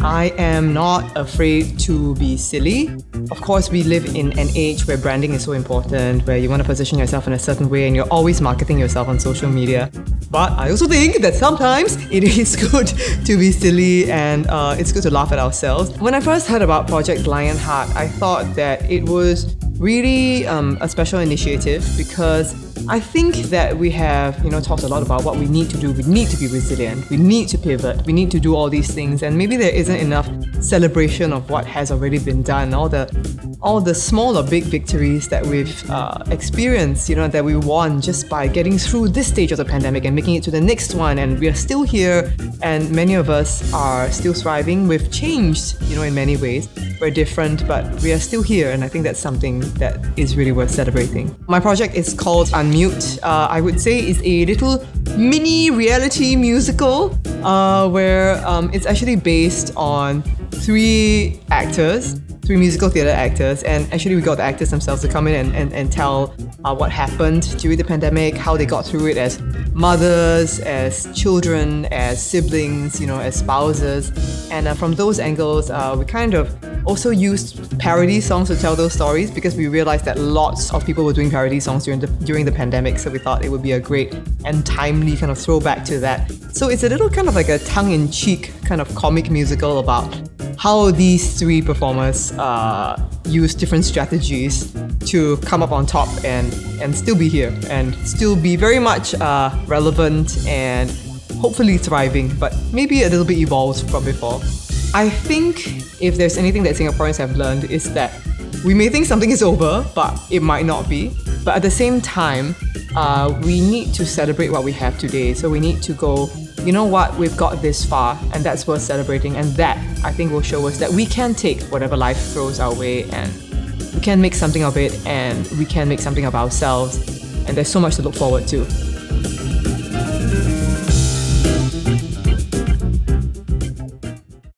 I am not afraid to be silly. Of course, we live in an age where branding is so important, where you want to position yourself in a certain way and you're always marketing yourself on social media. But I also think that sometimes it is good to be silly and it's good to laugh at ourselves. When I first heard about Project Lionheart, I thought that it was really a special initiative because I think that we have, talked a lot about what we need to do. We need to be resilient. We need to pivot. We need to do all these things. And maybe there isn't enough celebration of what has already been done. All the small or big victories that we've experienced, that we won just by getting through this stage of the pandemic and making it to the next one. And we are still here, and many of us are still thriving. We've changed, in many ways. We're different, but we are still here, and I think that's something that is really worth celebrating. My project is called Unmute. I would say it's a little mini reality musical where it's actually based on three musical theatre actors, and actually we got the actors themselves to come in and tell what happened during the pandemic, how they got through it as mothers, as children, as siblings, as spouses. And from those angles, we kind of also used parody songs to tell those stories because we realized that lots of people were doing parody songs during the pandemic, so we thought it would be a great and timely kind of throwback to that. So it's a little kind of like a tongue-in-cheek kind of comic musical about how these three performers use different strategies to come up on top and still be here and still be very much relevant and hopefully thriving, but maybe a little bit evolved from before. I think if there's anything that Singaporeans have learned is that we may think something is over, but it might not be. But at the same time, we need to celebrate what we have today. So we need to go, you know what, we've got this far, and that's worth celebrating. And that, I think, will show us that we can take whatever life throws our way and we can make something of it, and we can make something of ourselves. And there's so much to look forward to.